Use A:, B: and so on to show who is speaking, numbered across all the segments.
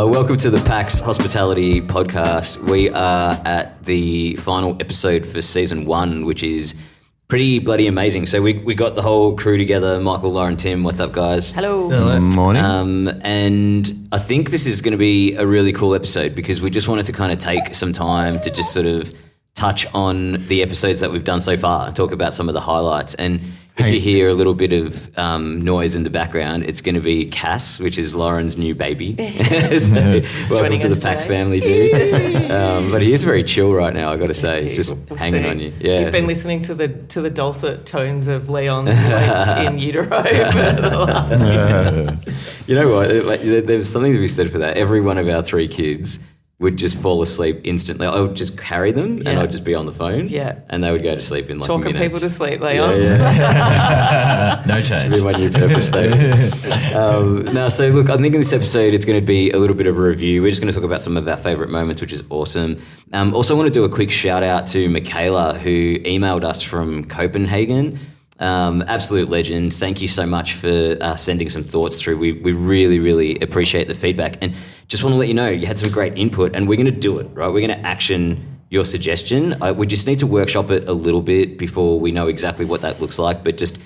A: Welcome to the PAX Hospitality Podcast. We are at the final episode for season 1, which is pretty bloody amazing. So we got the whole crew together, Michael, Lauren, Tim. What's up, guys?
B: Hello.
C: Good morning.
A: And I think this is going to be a really cool episode because we just wanted to kind of take some time to just sort of touch on the episodes that we've done so far and talk about some of the highlights. And if you hear a little bit of noise in the background, it's going to be Cass, which is Lauren's new baby. So welcome to the PAX family, dude. But he is very chill right now, I got to say. He's just hanging on you. Yeah.
B: He's been listening to the dulcet tones of Leon's voice in utero for the last
A: You know what? Like, there's something to be said for that. Every one of our 3 kids would just fall asleep instantly. I would just carry them and I'd just be on the phone.
B: Yeah.
A: And they would go to sleep in like
B: Talking
A: minutes.
B: people to sleep, Leon.
C: No change.
A: Should be my new purpose statement. So look, I think in this episode it's going to be a little bit of a review. We're just going to talk about some of our favourite moments, which is awesome. Also, I want to do a quick shout out to Michaela, who emailed us from Copenhagen. Absolute legend. Thank you so much for sending some thoughts through. We really, really appreciate the feedback. And just want to let you know, you had some great input and we're going to do it, right? We're going to action your suggestion. We just need to workshop it a little bit before we know exactly what that looks like, but just,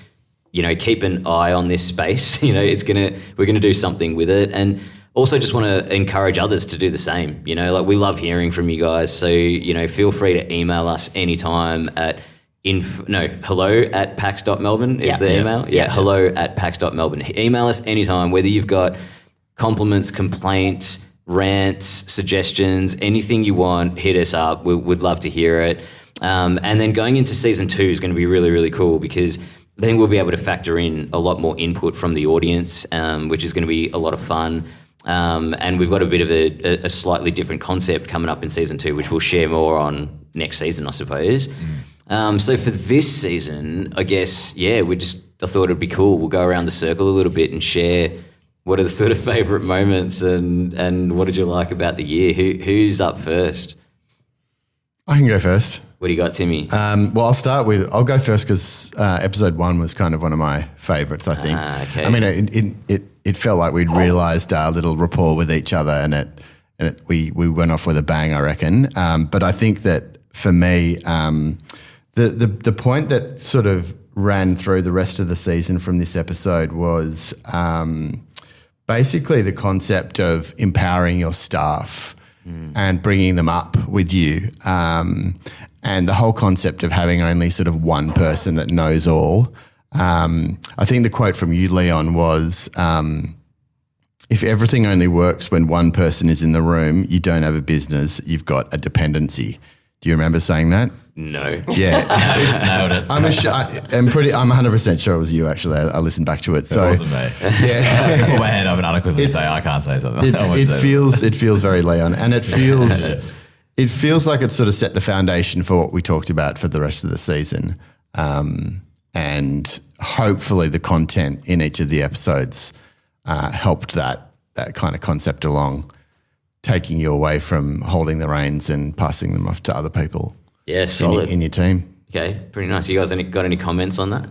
A: keep an eye on this space. We're going to do something with it. And also just want to encourage others to do the same. We love hearing from you guys. So, feel free to email us anytime at hello@pax.melbourne is the email. hello@pax.melbourne. Email us anytime, whether you've got compliments, complaints, rants, suggestions, anything you want, hit us up. We'd love to hear it. And then going into season 2 is going to be really, really cool because then we'll be able to factor in a lot more input from the audience, which is going to be a lot of fun. And we've got a bit of a slightly different concept coming up in season 2, which we'll share more on next season, I suppose. So for this season, I guess, I thought it'd be cool. We'll go around the circle a little bit and share what are the sort of favourite moments and what did you like about the year? Who's up first?
C: I can go first.
A: What do you got, Timmy?
C: I'll go first because episode 1 was kind of one of my favourites, I think.
A: Okay.
C: I mean, it felt like we'd realised our little rapport with each other and we went off with a bang, I reckon. But I think that for me, the point that sort of ran through the rest of the season from this episode was basically the concept of empowering your staff and bringing them up with you, and the whole concept of having only sort of one person that knows all. I think the quote from you, Leon, was if everything only works when one person is in the room, you don't have a business, you've got a dependency. Do you remember saying that?
A: No.
C: Yeah.
D: Nailed it.
C: I'm 100% sure it was you, actually. I listened back to it.
D: So, it wasn't me.
C: Yeah.
D: I can put my hand up and unequivocally say I can't say something.
C: It feels very Leon, and it feels like it sort of set the foundation for what we talked about for the rest of the season. And hopefully the content in each of the episodes helped that kind of concept along, taking you away from holding the reins and passing them off to other people.
A: Yeah, solid.
C: In your team.
A: Okay, pretty nice. You guys got any comments on that?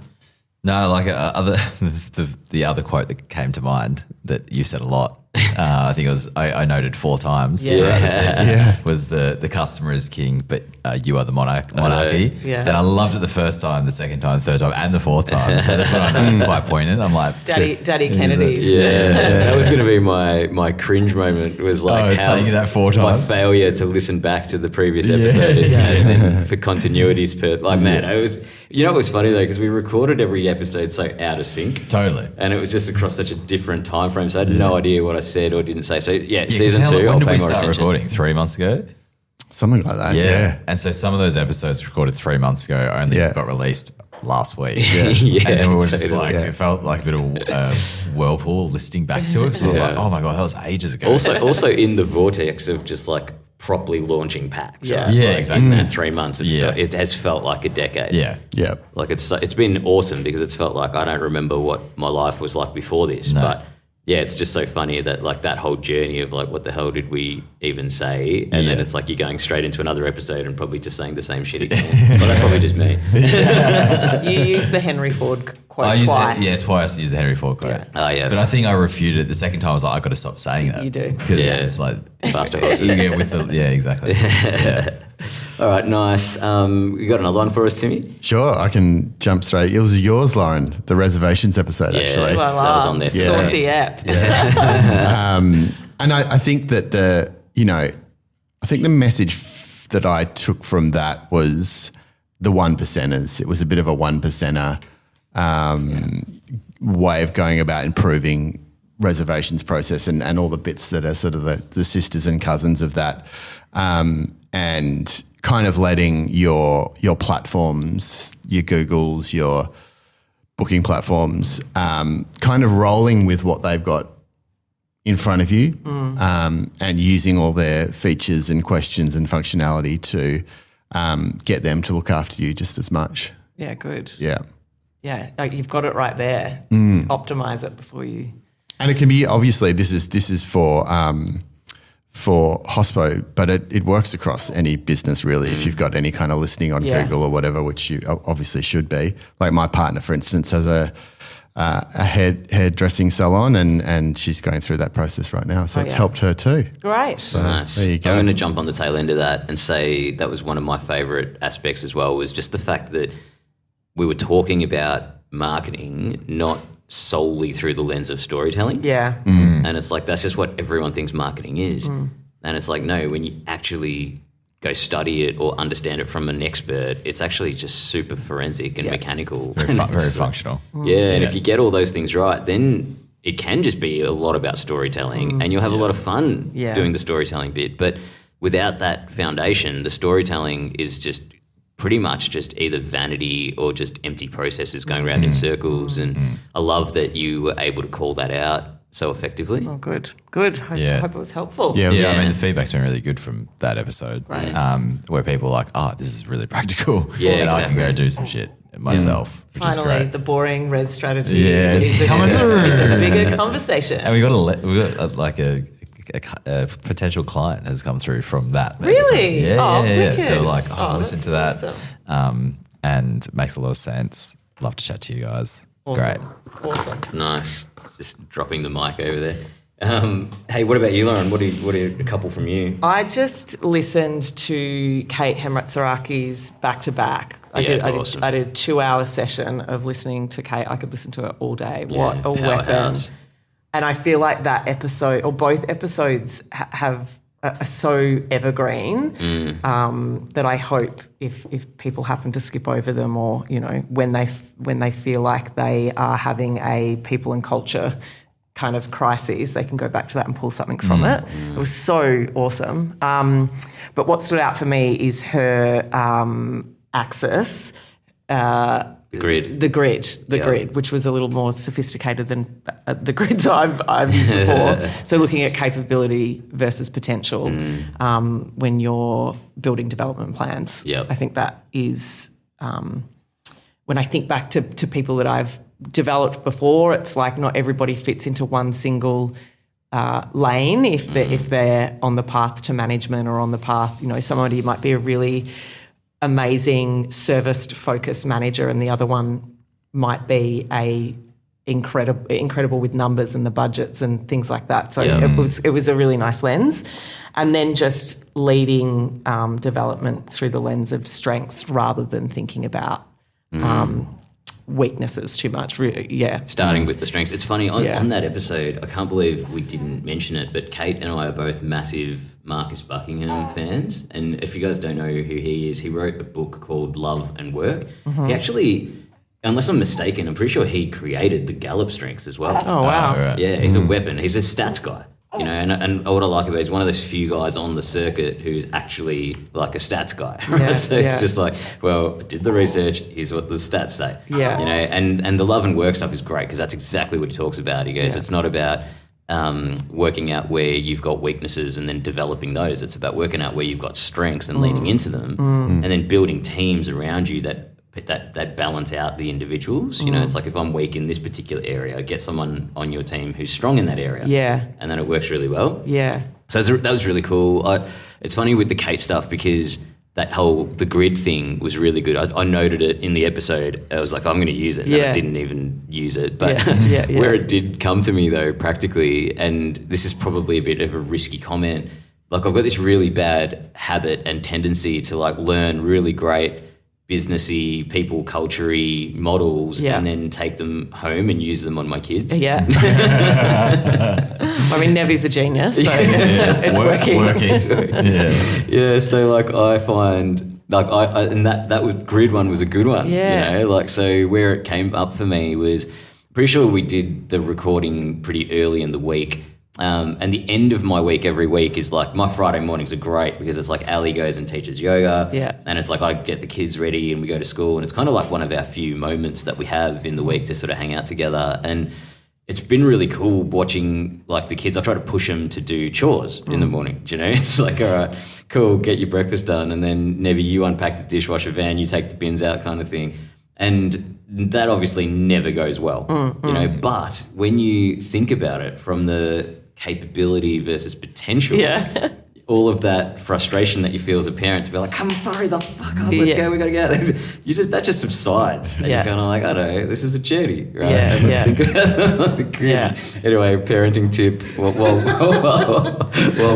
D: No, like the other quote that came to mind that you said a lot. I think it was I noted 4 times throughout the season was the customer is king, but you are the monarchy.
B: Yeah.
D: And I loved it the first time, the second time, the third time, and the 4th time. So that's what I know is quite poignant. I'm like,
B: Daddy Kennedy's.
A: That was going to be my cringe moment. Was like
D: saying that 4 times.
A: My failure to listen back to the previous episode and then for continuity's purpose. Like, man, it was. You know, it was funny though because we recorded every episode so out of sync.
D: Totally.
A: And it was just across such a different time frame, so I had no idea what I said or didn't say. So season 2,
D: when
A: I'll
D: did
A: pay
D: we
A: more
D: start
A: attention.
D: recording? 3 months ago.
C: Something like that, yeah.
D: And so some of those episodes recorded 3 months ago only got released last week.
A: Yeah.
D: And then we were just
A: Totally.
D: it felt like a bit of whirlpool listening back to it. So I was like, oh my God, that was ages ago.
A: Also in the vortex of just like properly launching PAX.
B: Yeah.
A: Right?
D: Yeah,
A: like,
D: exactly.
A: In that 3 months,
D: Yeah.
A: it has felt like a decade.
D: Yeah.
C: Yeah.
A: Like it's been awesome because it's felt like I don't remember what my life was like before this, but yeah, it's just so funny that like that whole journey of like, what the hell did we even say? And then it's like you're going straight into another episode and probably just saying the same shit again. Well, that's probably just me.
B: You used the Henry Ford quote
D: I used
B: twice.
D: twice. I used the Henry Ford quote.
B: Yeah.
A: Oh, yeah.
D: But I think I refuted it the second time. I was like, I've got to stop saying that.
B: You do.
D: Because it's like
A: Faster horses.
D: you get with the exactly. Yeah.
A: All right, nice. You got another one for us, Timmy?
C: Sure, I can jump straight. It was yours, Lauren, the reservations episode, actually.
B: Well,
A: That was on there.
B: Saucy app.
C: And I think that I think the message that I took from that was the one percenters. It was a bit of a one percenter way of going about improving reservations process and all the bits that are sort of the sisters and cousins of that, and kind of letting your platforms, your Googles, your booking platforms, kind of rolling with what they've got in front of you, and using all their features and questions and functionality to get them to look after you just as much.
B: Yeah, good.
C: Yeah.
B: Yeah, like you've got it right there. Optimize it before you.
C: And it can be, obviously, this is for hospo, but it works across any business really. If you've got any kind of listing on Google or whatever, which you obviously should be. Like my partner, for instance, has a hairdressing salon, and she's going through that process right now. So it's helped her too.
B: Great.
C: So
A: Nice.
C: there you go.
A: I'm going to jump on the tail end of that and say that was one of my favourite aspects as well, was just the fact that we were talking about marketing not solely through the lens of storytelling.
B: Yeah.
A: And it's like, that's just what everyone thinks marketing is. And it's like, no, when you actually go study it or understand it from an expert, it's actually just super forensic and mechanical.
D: Very functional.
A: Yeah, and if you get all those things right, then it can just be a lot about storytelling, and you'll have a lot of fun doing the storytelling bit. But without that foundation, the storytelling is just pretty much just either vanity or just empty processes going around in circles. And I love that you were able to call that out so effectively.
B: Oh, good. Good. I hope it was helpful.
C: Yeah.
D: Yeah, I mean, the feedback's been really good from that episode,
B: Right.
D: where people are like, oh, this is really practical.
A: Yeah,
D: and I can
A: exactly.
D: go do some shit myself, which is
B: Finally,
D: great.
B: the boring res strategy
D: Yeah, it's
B: is
D: coming through.
B: a bigger conversation.
D: And we got like a potential client has come through from that.
B: Really?
D: episode. Yeah,
B: Oh,
D: yeah.
B: wicked.
D: They were like,
B: Oh,
D: listen to
B: that's
D: that.
B: awesome.
D: And it makes a lot of sense. Love to chat to you guys. It's great.
B: Awesome.
A: Nice. Just dropping the mic over there. Hey, what about you, Lauren? What are a couple from you?
B: I just listened to Kate Hemratsaraki's back to back. I did
A: awesome.
B: a 2-hour session of listening to Kate. I could listen to her all day.
A: Yeah,
B: What a weapon.
A: powerhouse.
B: And I feel like that episode, or both episodes, are so evergreen that I hope if people happen to skip over them, or when they feel like they are having a people and culture kind of crises, they can go back to that and pull something from it. It was so awesome. But what stood out for me is her axis.
A: The grid.
B: The grid, which was a little more sophisticated than the grids I've used before. So looking at capability versus potential when you're building development plans.
A: Yep.
B: I think that is, when I think back to people that I've developed before, it's like not everybody fits into one single lane if they're on the path to management or on the path, somebody might be a really amazing service-focused manager, and the other one might be a incredible with numbers and the budgets and things like that. So it was a really nice lens, and then just leading development through the lens of strengths rather than thinking about weaknesses too much.
A: Starting with the strengths. It's funny, on that episode, I can't believe we didn't mention it, but Kate and I are both massive Marcus Buckingham fans. And if you guys don't know who he is, he wrote a book called Love and Work. He actually, unless I'm mistaken, I'm pretty sure he created the Gallup strengths as well.
B: Oh, wow.
D: Right.
A: Yeah, he's a weapon. He's a stats guy. And what I like about it, he's one of those few guys on the circuit who's actually like a stats guy. Right? So it's just like, well, I did the research, here's what the stats say.
B: Yeah.
A: And the love and work stuff is great because that's exactly what he talks about. He goes, it's not about working out where you've got weaknesses and then developing those. It's about working out where you've got strengths and leaning into them and then building teams around you that that balance out the individuals. You know, it's like if I'm weak in this particular area, get someone on your team who's strong in that area.
B: Yeah.
A: And then it works really well.
B: Yeah.
A: So that was really cool. It's funny with the Kate stuff because the grid thing was really good. I noted it in the episode. I was like, I'm going to use it. And I didn't even use it. But where it did come to me though, practically, and this is probably a bit of a risky comment, like I've got this really bad habit and tendency to like learn really great businessy, people culture-y models and then take them home and use them on my kids.
B: Yeah. I mean, Nevi's a genius, so it's working.
A: Yeah, so like I find like and that was grid one was a good one.
B: Yeah.
A: You know, like so where it came up for me was pretty sure we did the recording pretty early in the week. And the end of my week every week is like my Friday mornings are great because it's like Ali goes and teaches yoga.
B: Yeah.
A: And it's like I get the kids ready and we go to school and it's kind of like one of our few moments that we have in the week to sort of hang out together. And it's been really cool watching like the kids. I try to push them to do chores in the morning. You know, it's like, all right, cool, get your breakfast done. And then Nevi, you unpack the dishwasher van, you take the bins out kind of thing. And that obviously never goes well, you know, but when you think about it from the capability versus potential, all of that frustration that you feel as a parent to be like, come hurry the fuck up, let's go, we got to get out. That just subsides. And you're kind of like, I don't know, this is a journey, right?
B: Yeah,
A: and let's think about the grid. Anyway, parenting tip while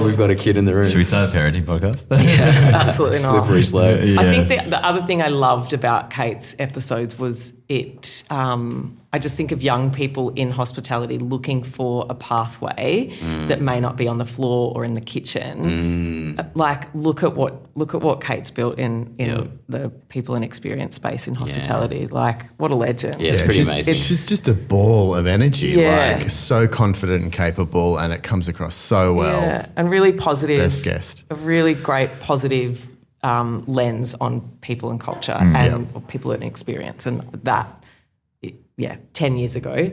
A: we've got a kid in the room.
D: Should we start a parenting podcast?
B: Absolutely not.
A: Slippery slope.
B: I think the other thing I loved about Kate's episodes was I just think of young people in hospitality looking for a pathway that may not be on the floor or in the kitchen. Like look at what Kate's built in the people and experience space in hospitality. Like what a legend.
A: Yeah, it's pretty amazing.
C: She's just a ball of energy, like so confident and capable, and it comes across so well.
B: Yeah, and really positive.
C: Best guest.
B: A really great positive lens on people and culture and people and experience, and that 10 years ago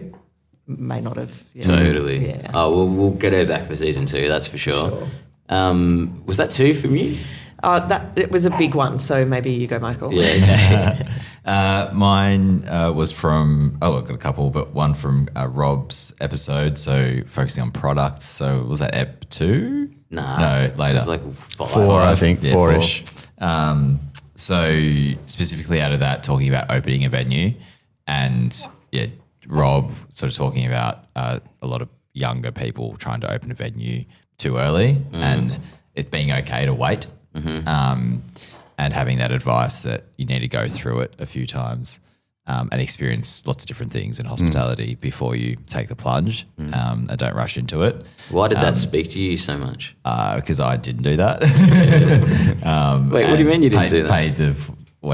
B: may not have.
A: Totally.
B: Yeah.
A: Oh, we'll get her back for season 2, that's for sure. Was that 2 from you?
B: It was a big one, so maybe you go, Michael.
A: Yeah.
D: Mine was from, I've got a couple, but one from Rob's episode, so focusing on products. So was that ep 2?
A: Nah.
D: No, later.
A: It was like 5.
C: 4, I think, 4-ish.
D: So specifically out of that, talking about opening a venue, and Rob sort of talking about a lot of younger people trying to open a venue too early and it being okay to wait, and having that advice that you need to go through it a few times and experience lots of different things in hospitality before you take the plunge, and don't rush into it.
A: Why did that speak to you so much?
D: Because I didn't do that.
A: Wait, what do you mean you didn't do that?
D: I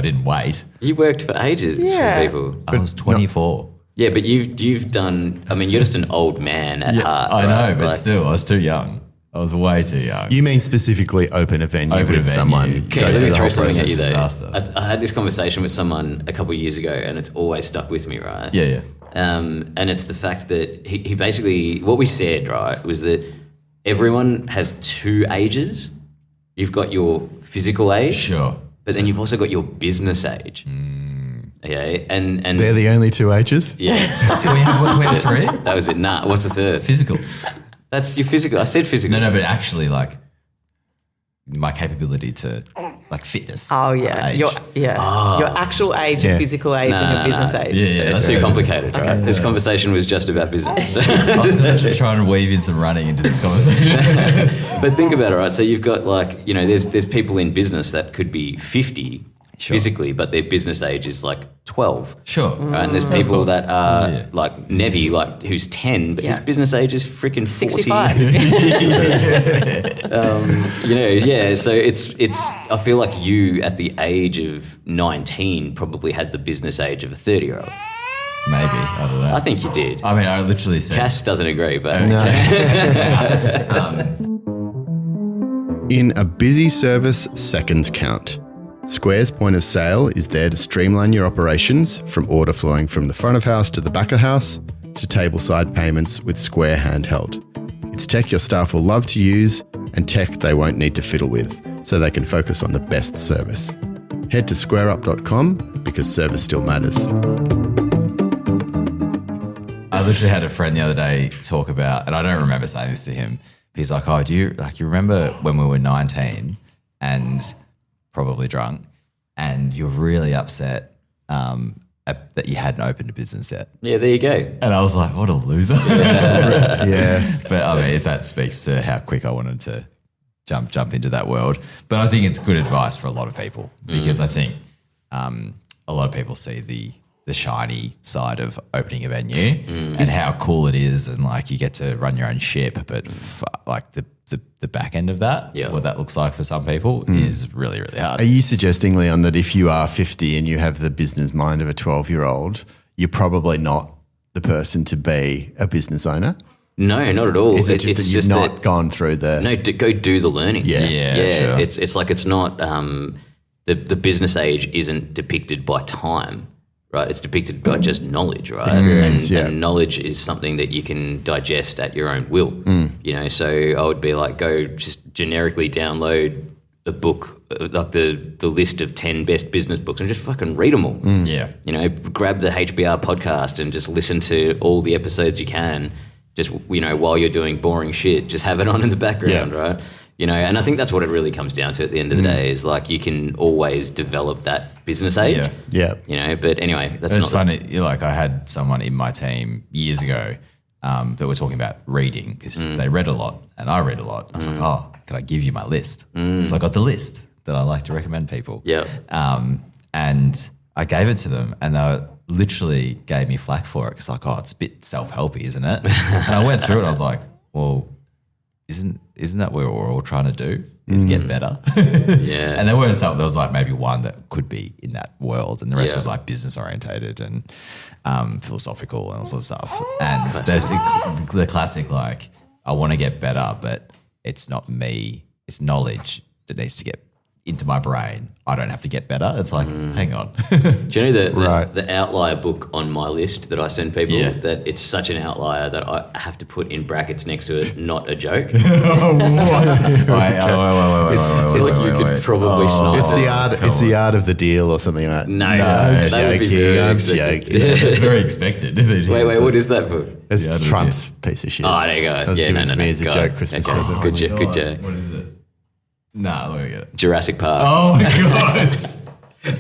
D: didn't wait.
A: You worked for ages for people.
D: I was 24.
A: Yeah, but you've done, I mean, you're just an old man at heart.
D: I know,
A: right?
D: but still, I was too young. I was way too young.
C: You mean specifically open a venue with someone?
A: Okay, let me throw something at you though. I had this conversation with someone a couple of years ago and it's always stuck with me, right?
D: Yeah.
A: And it's the fact that he basically, what we said, right, was that everyone has 2 ages. You've got your physical age.
D: Sure.
A: But then you've also got your business age. Okay, and
C: They're the only 2 ages?
A: Yeah.
D: Do we have 3?
A: That was it. Nah, what's the third?
D: Physical.
A: That's your physical. I said physical.
D: No, but actually like my capability to like fitness.
B: Oh yeah, your actual age, your physical age, and your business age.
D: Yeah,
A: that's too complicated, right? Okay. This conversation was just about business.
D: I was going to try and weave in some running into this conversation.
A: But think about it, right? So you've got like, you know, there's people in business that could be 50 physically, but their business age is like 12.
D: Sure.
A: Right? And there's people that are like Nevi, like who's 10, but his business age is freaking 40.
B: 65.
A: It's ridiculous. You know, so it's. I feel like you at the age of 19 probably had the business age of a 30-year-old.
D: Maybe, I don't know.
A: I think you did.
D: I mean, I literally said...
A: Cass doesn't agree, but...
C: No. In a busy service, seconds count. Square's point of sale is there to streamline your operations, from order flowing from the front of house to the back of house to tableside payments with Square handheld. It's tech your staff will love to use and tech they won't need to fiddle with, so they can focus on the best service. Head to squareup.com because service still matters.
D: I literally had a friend the other day talk about, and I don't remember saying this to him. He's like, "Oh, you remember when we were 19 and probably drunk, and you're really upset that you hadn't opened a business yet?"
A: Yeah, there you go.
D: And I was like, "What a loser!"
C: Yeah.
D: But I mean, if that speaks to how quick I wanted to jump into that world, but I think it's good advice for a lot of people because I think a lot of people see the shiny side of opening a venue and how cool it is, and like you get to run your own ship, but like the back end of that, what that looks like for some people is really, really hard.
C: Are you suggesting, Leon, that if you are 50 and you have the business mind of a 12-year-old, you're probably not the person to be a business owner?
A: No, not at all.
C: Is it just that you've not gone through the...
A: No, go do the learning.
D: Yeah. Sure.
A: It's like it's not the business age isn't depicted by time, right? It's depicted by just knowledge, right?
C: Experience,
A: and knowledge is something that you can digest at your own will. You know, so I would be like, go just generically download a book, like the list of 10 best business books, and just fucking read them all.
D: Yeah.
A: You know, grab the HBR podcast and just listen to all the episodes you can. Just, you know, while you're doing boring shit, just have it on in the background, right? You know, and I think that's what it really comes down to at the end of the day is like you can always develop that business age.
C: Yeah.
A: You know, but anyway, that's
D: It's
A: not
D: funny. Like I had someone in my team years ago that were talking about reading because they read a lot and I read a lot. I was like, "Oh, can I give you my list?" So I got the list that I like to recommend people.
A: Yeah.
D: And I gave it to them and they literally gave me flack for it because like, "Oh, it's a bit self-helpy, isn't it?" And I went through it and I was like, "Well, isn't that what we're all trying to do? Is get better?"
A: Yeah.
D: And there was like maybe one that could be in that world, and the rest was like business orientated and philosophical and all sorts of stuff. And there's the classic like, I want to get better, but it's not me; it's knowledge that needs to get into my brain. I don't have to get better. It's like, hang on.
A: Do you know the outlier book on my list that I send people?
D: Yeah.
A: That it's such an outlier that I have to put in brackets next to it, not a joke.
D: Wait.
A: You could probably snipe
C: It's
A: it.
C: it's the art of the deal or something like that.
A: No,
C: I'm
A: that would be
C: joking.
A: very
C: I'm
A: expected.
C: joking.
D: It's very expected.
A: Wait, what is that book?
C: It's
D: The art of the
C: Trump's piece of shit.
A: Oh, there you go.
C: That was
A: Yeah,
C: given
A: no,
C: to me as a
A: go.
C: joke Christmas
A: Okay.
C: present.
A: Good joke.
D: What is it? Nah, let me get it.
A: Jurassic Park.
D: Oh my god.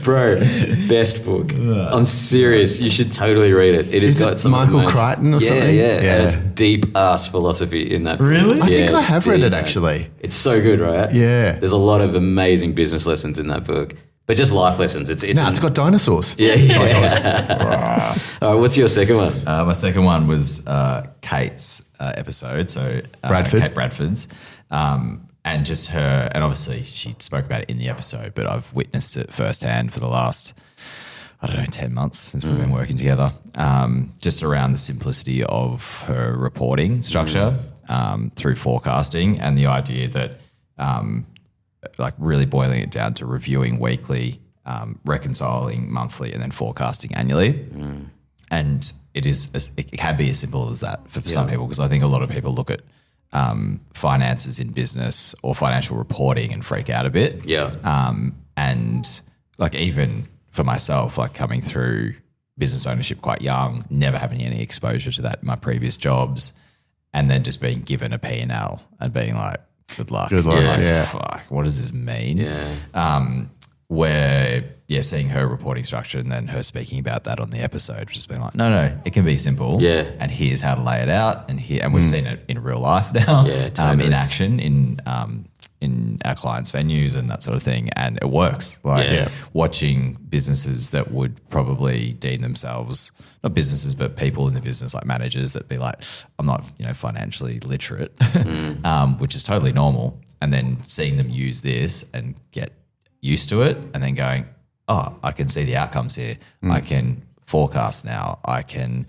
A: Bro, best book. I'm serious. You should totally read it. It has
C: Is
A: got
C: it
A: some of the
C: Michael
A: most-
C: Crichton or something?
A: Yeah.
C: Yeah.
A: And it's deep ass philosophy in that.
D: Really?
C: I think
A: Yeah,
C: I have read
A: deep,
C: it
A: man.
C: actually.
A: It's so good, right?
C: Yeah.
A: There's a lot of amazing business lessons in that book, but just life lessons. It's
C: It's got dinosaurs.
A: yeah. All right, what's your second one?
D: My second one was Kate's episode. So
C: Bradford.
D: Kate Bradford's. And just her, and obviously she spoke about it in the episode, but I've witnessed it firsthand for the last, 10 months since we've been working together, just around the simplicity of her reporting structure through forecasting and the idea that like really boiling it down to reviewing weekly, reconciling monthly, and then forecasting annually. And it can be as simple as that for some people, because I think a lot of people look at finances in business or financial reporting and freak out a bit.
A: Yeah.
D: And like even for myself, like coming through business ownership quite young, never having any exposure to that in my previous jobs, and then just being given a P&L and being like, good luck.
C: Good luck,
D: Like,
C: yeah.
D: fuck, what does this mean?
A: Yeah.
D: Where seeing her reporting structure and then her speaking about that on the episode, just being like, no, it can be simple.
A: Yeah.
D: And here's how to lay it out. And we've seen it in real life now.
A: Yeah, totally.
D: In action, in our clients' venues and that sort of thing. And it works. Like
A: Yeah.
D: watching businesses that would probably deem themselves, not businesses, but people in the business, like managers that be like, I'm not, financially literate, which is totally normal. And then seeing them use this and get used to it, and then going, oh, I can see the outcomes here. I can forecast now. I can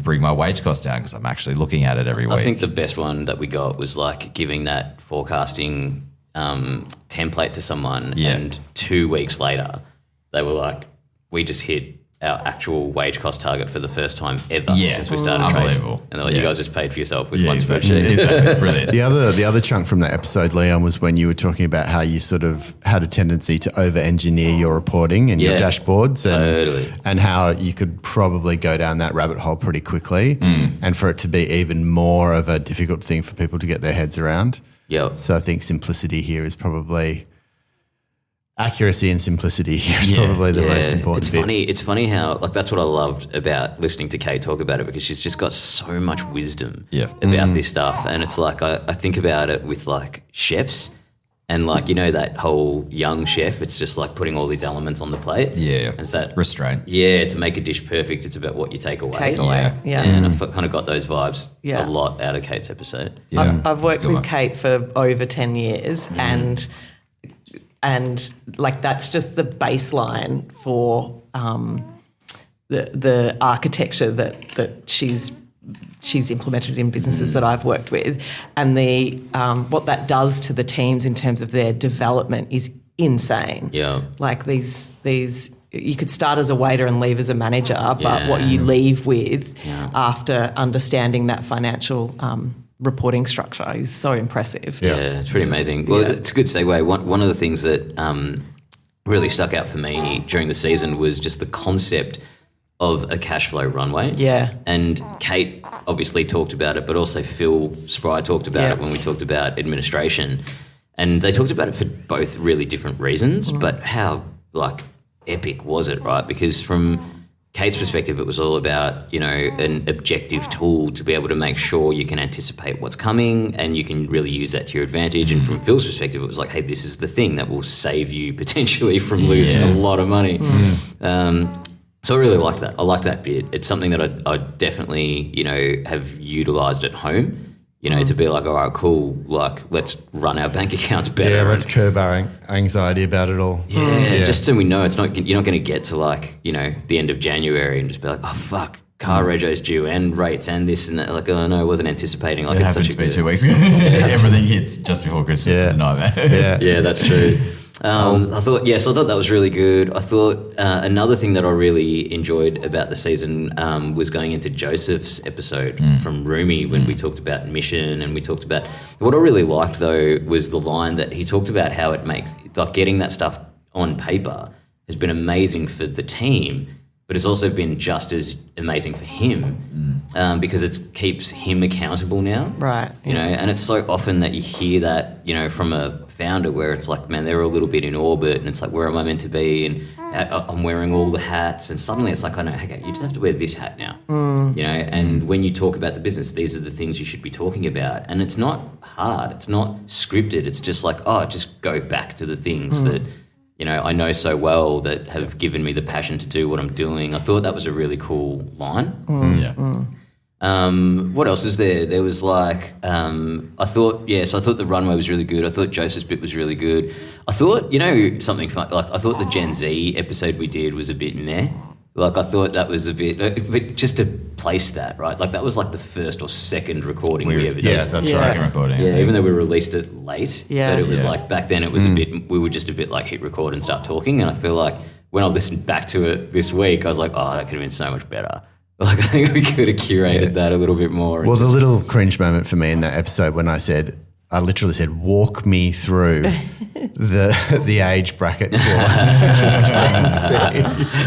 D: bring my wage costs down because I'm actually looking at it every week.
A: I think the best one that we got was like giving that forecasting template to someone,
D: Yeah.
A: and 2 weeks later, they were like, "We just hit our actual wage cost target for the first time ever
D: Yeah.
A: since we started
D: Unbelievable.
A: trading. And they're like,
D: Yeah.
A: you guys just paid for yourself with
D: Yeah,
A: one
D: exactly.
A: spreadsheet.
D: Exactly. Brilliant.
C: The other chunk from that episode, Leon, was when you were talking about how you sort of had a tendency to over-engineer your reporting and your
A: Yeah.
C: dashboards,
A: Totally.
C: and how you could probably go down that rabbit hole pretty quickly, and for it to be even more of a difficult thing for people to get their heads around.
A: Yeah.
C: So I think simplicity here is probably accuracy, and simplicity here is
D: Yeah.
C: probably the most important bit.
A: It's funny how, like, that's what I loved about listening to Kate talk about it, because she's just got so much wisdom
D: Yeah.
A: about this stuff. And it's like, I think about it with like chefs and like, you know, that whole young chef, it's just like putting all these elements on the plate.
D: Yeah.
A: And it's that
D: Restraint.
A: Yeah, to make a dish perfect, it's about what you take away.
B: Take away. Yeah.
A: And I've kind of got those vibes
B: Yeah.
A: a lot out of Kate's episode.
D: Yeah.
B: I've worked
D: That's a good
B: with
D: one.
B: Kate for over 10 years and like that's just the baseline for the architecture that she's implemented in businesses that I've worked with, and the what that does to the teams in terms of their development is insane.
A: Yeah.
B: Like these you could start as a waiter and leave as a manager, but what you leave with after understanding that financial reporting structure is so impressive.
A: Yeah, it's pretty amazing. Well, it's a good segue. One of the things that really stuck out for me during the season was just the concept of a cash flow runway.
B: Yeah.
A: And Kate obviously talked about it, but also Phil Spry talked about it when we talked about administration. And they talked about it for both really different reasons, but how, like, epic was it, right? Because from Kate's perspective, it was all about, you know, an objective tool to be able to make sure you can anticipate what's coming and you can really use that to your advantage. And from Phil's perspective, it was like, hey, this is the thing that will save you potentially from losing a lot of money. So I really liked that. I liked that bit. It's something that I definitely, you know, have utilised at home. You know, to be like, all right, cool, like, let's run our bank accounts better.
C: Yeah, let's curb our anxiety about it all.
A: Yeah, just so we know you're not going to get to, like, you know, the end of January and just be like, oh, fuck, car rego's due and rates and this and that. Like, oh, no, I wasn't anticipating. Like,
D: It
A: it's
D: happened
A: such
D: to
A: a
D: me
A: good...
D: 2 weeks ago. Everything hits just before Christmas.
C: Yeah.
D: It's a nightmare.
C: Yeah.
A: Yeah, that's true. I thought that was really good. I thought another thing that I really enjoyed about the season was going into Joseph's episode from Rumi when we talked about mission, and we talked about what I really liked though was the line that he talked about how it makes, like, getting that stuff on paper has been amazing for the team, but it's also been just as amazing for him because it keeps him accountable now.
B: Right.
A: You know, and it's so often that you hear that, you know, from a founder where it's like, man, they're a little bit in orbit and it's like, where am I meant to be? And I'm wearing all the hats, and suddenly it's like, I know, okay, you just have to wear this hat now. You know, and when you talk about the business, these are the things you should be talking about. And it's not hard. It's not scripted. It's just like, oh, just go back to the things that, you know, I know so well that have given me the passion to do what I'm doing. I thought that was a really cool line. What else was there? There was like, I thought the runway was really good. I thought Joseph's bit was really good. I thought, you know, something fun, like I thought the Gen Z episode we did was a bit meh. Like I thought that was a bit, but just to place that, right? Like that was like the first or second recording we ever did.
C: Yeah, that's
B: Yeah.
C: right.
D: Second recording.
A: Yeah, even though we released it late,
B: Yeah.
A: but it was
D: Yeah.
A: like back then it was a bit, we were just a bit like hit record and start talking. And I feel like when I listened back to it this week, I was like, oh, that could have been so much better. Like I think we could have curated that a little bit more.
C: Well, the little cringe moment for me in that episode when I literally said, walk me through the age bracket for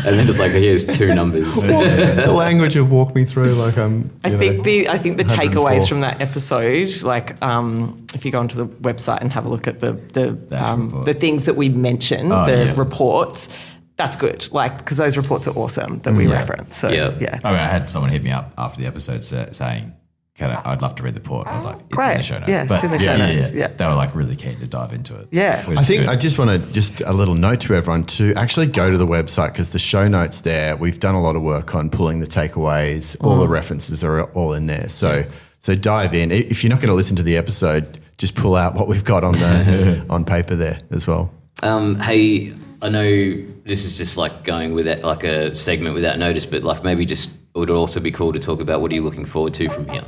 A: and then just like, here's two numbers.
C: the language of walk me through, like
B: I think the
C: 104.
B: takeaways from that episode, like if you go onto the website and have a look at the things that we mentioned, reports, that's good. Like because those reports are awesome that we reference. So
A: Yeah.
B: yeah.
D: I mean, I had someone hit me up after the episode saying, I'd love to read the report. I was like, it's in
B: Great.
D: the show notes.
B: Yeah, it's in the show notes. Yeah.
D: They were like really keen to dive into it.
B: Yeah.
D: which
C: I
D: is
C: think
D: good.
C: I just want to just a little note to everyone to actually go to the website because the show notes there, we've done a lot of work on pulling the takeaways. All the references are all in there. So dive in. If you're not going to listen to the episode, just pull out what we've got on the on paper there as well.
A: Hey, I know this is just like going with that, like a segment without notice, but like maybe just it would also be cool to talk about what are you looking forward to from here.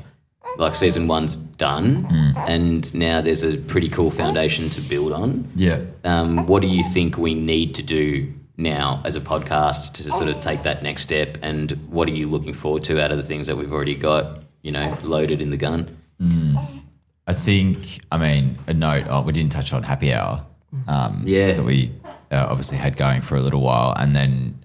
A: Like season 1's done, and now there's a pretty cool foundation to build on.
D: Yeah.
A: What do you think we need to do now as a podcast to sort of take that next step? And what are you looking forward to out of the things that we've already got, loaded in the gun?
D: I think, a note, we didn't touch on happy hour. That we obviously had going for a little while, and then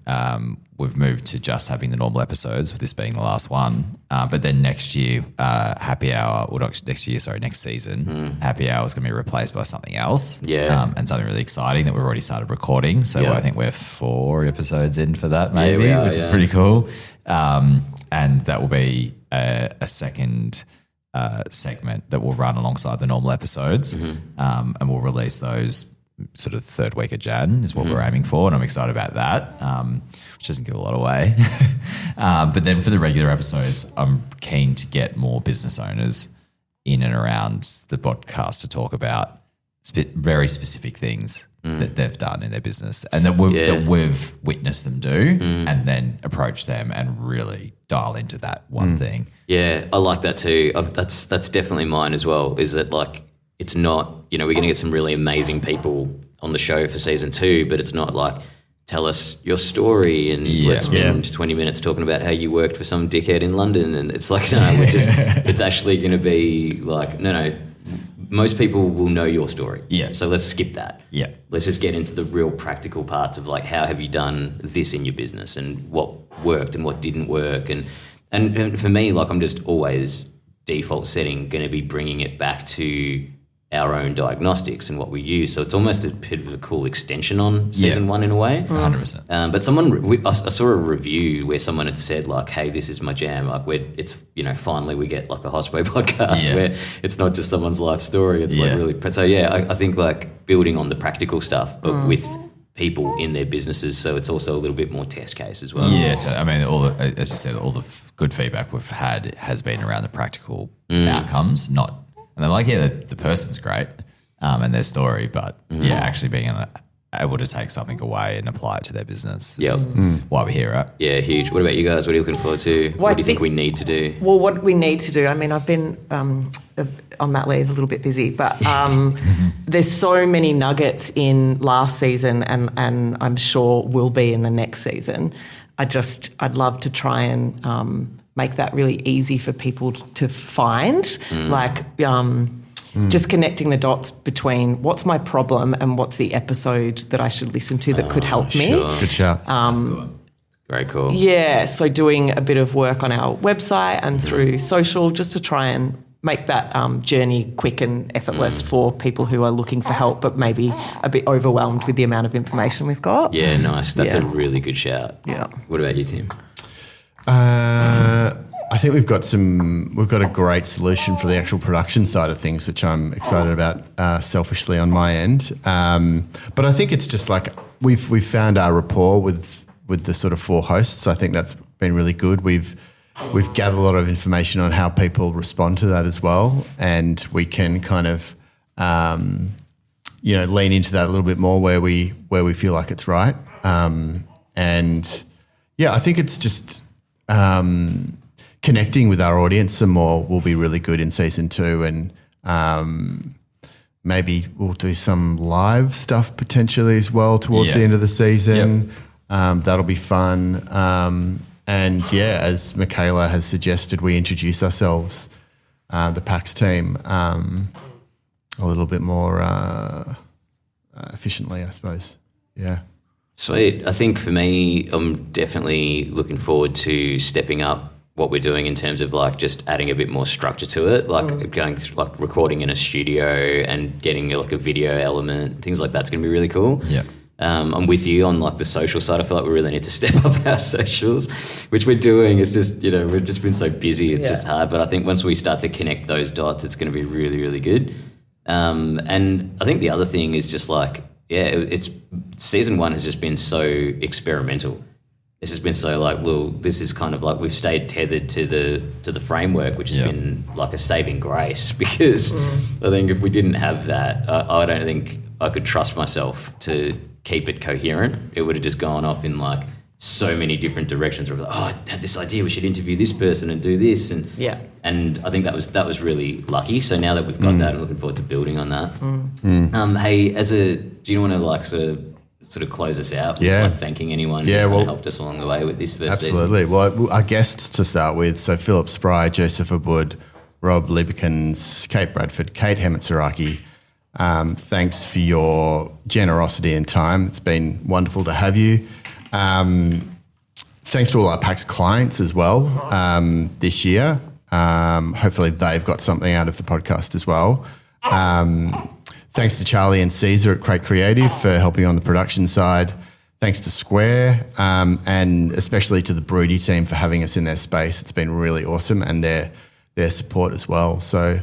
D: we've moved to just having the normal episodes, with this being the last one. But then next year, happy hour, next season, happy hour is going to be replaced by something else. And something really exciting that we've already started recording. So I think we're 4 episodes in for that, maybe, which is pretty cool. And that will be a second segment that will run alongside the normal episodes, and we'll release those sort of third week of Jan is what we're aiming for, and I'm excited about that, which doesn't give a lot away. But then for the regular episodes, I'm keen to get more business owners in and around the podcast to talk about very specific things that they've done in their business and that we've witnessed them do, and then approach them and really dial into that one thing.
A: Yeah, I like that too. That's definitely mine as well, is that like, it's not, we're going to get some really amazing people on the show for season 2, but it's not like, tell us your story and let's spend 20 minutes talking about how you worked for some dickhead in London. And it's like, no, it's actually going to be like, no, most people will know your story. Yeah. So let's skip that. Yeah. Let's just get into the real practical parts of like, how have you done this in your business and what worked and what didn't work. And for me, like, I'm just always default setting going to be bringing it back to our own diagnostics and what we use. So it's almost a bit of a cool extension on season 1 in a way.
D: 100%.
A: But I saw a review where someone had said like, hey, this is my jam. Like it's, finally we get like a hospo podcast where it's not just someone's life story. It's like really, so I think like building on the practical stuff, but with people in their businesses. So it's also a little bit more test case as well.
D: Yeah. As you said, all the good feedback we've had has been around the practical outcomes, and they're like, the person's great and their story, but actually being able to take something away and apply it to their business is why we're here, right?
A: Yeah, huge. What about you guys? What are you looking forward to? What do you think we need to do?
B: Well, what we need to do, I've been on mat leave, a little bit busy, but there's so many nuggets in last season and I'm sure will be in the next season. I'd love to try and make that really easy for people to find, just connecting the dots between what's my problem and what's the episode that I should listen to that could help me.
C: Good shout.
A: Very cool.
B: Yeah, so doing a bit of work on our website and through social just to try and make that journey quick and effortless for people who are looking for help but maybe a bit overwhelmed with the amount of information we've got.
A: Yeah, nice. That's a really good shout.
B: Yeah.
A: What about you, Tim?
C: I think we've got a great solution for the actual production side of things, which I'm excited about selfishly on my end. But I think it's just like we've found our rapport with the sort of 4 hosts. I think that's been really good. We've gathered a lot of information on how people respond to that as well, and we can kind of lean into that a little bit more where we feel like it's right. And I think it's just connecting with our audience some more will be really good in season 2, and maybe we'll do some live stuff potentially as well towards the end of the season. That'll be fun. And as Michaela has suggested, we introduce ourselves, the PAX team, a little bit more efficiently, I suppose. Yeah.
A: Sweet. I think for me, I'm definitely looking forward to stepping up what we're doing in terms of like just adding a bit more structure to it, like going like recording in a studio and getting like a video element, things like that's going to be really cool.
D: Yeah.
A: I'm with you on like the social side. I feel like we really need to step up our socials, which we're doing. It's just, we've just been so busy. It's just hard. But I think once we start to connect those dots, it's going to be really, really good. And I think the other thing is just like, it's season 1 has just been so experimental. This has been so like, well, this is kind of like we've stayed tethered to the framework, which has been like a saving grace, because I think if we didn't have that, I don't think I could trust myself to keep it coherent. It would have just gone off in like so many different directions. Where we're like, I had this idea, we should interview this person and do this, and I think that was really lucky. So now that we've got that, I'm looking forward to building on that. Hey, do you want to like sort of sort of close us out with
C: Yeah.
A: like thanking anyone who's kind of helped us along the way with this first
C: Absolutely.
A: season.
C: Well, our guests to start with, so Philip Spry, Joseph Abud, Rob Liebekens, Kate Bradford, Kate Hemetsaraki. Thanks for your generosity and time. It's been wonderful to have you. Thanks to all our PAX clients as well this year. Hopefully they've got something out of the podcast as well. Thanks to Charlie and Caesar at Crate Creative for helping on the production side. Thanks to Square and especially to the Broody team for having us in their space. It's been really awesome, and their support as well. So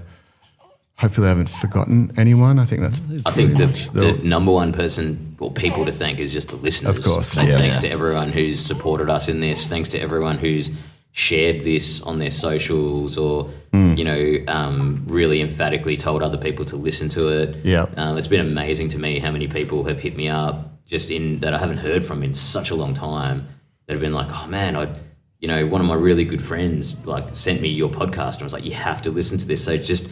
C: hopefully I haven't forgotten anyone. I think
A: the number one person or people to thank is just the listeners.
C: Of course.
A: So thanks to everyone who's supported us in this. Thanks to everyone who's shared this on their socials or, really emphatically told other people to listen to it.
C: Yeah.
A: It's been amazing to me how many people have hit me up that I haven't heard from in such a long time that have been like, oh man, one of my really good friends like sent me your podcast and was like, you have to listen to this. So just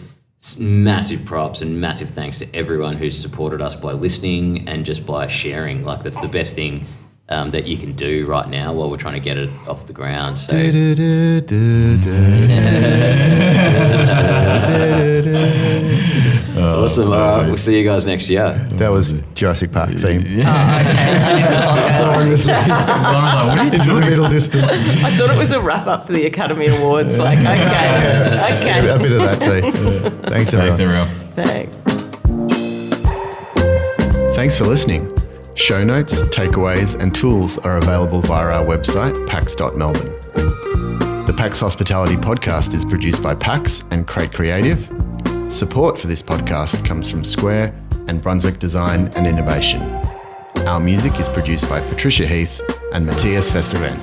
A: massive props and massive thanks to everyone who's supported us by listening and just by sharing. Like that's the best thing that you can do right now while we're trying to get it off the ground. So awesome. All right, we'll see you guys next year.
C: That was Jurassic Park theme.
B: Into
C: the middle distance.
B: I thought it was a wrap up for the Academy Awards. Like, okay.
C: A bit of that too. Thanks, everyone.
B: Thanks.
C: Thanks for listening. Show notes, takeaways, and tools are available via our website, pax.melbourne. The PAX Hospitality Podcast is produced by PAX and Crate Creative. Support for this podcast comes from Square and Brunswick Design and Innovation. Our music is produced by Patricia Heath and Matthias Vestergren.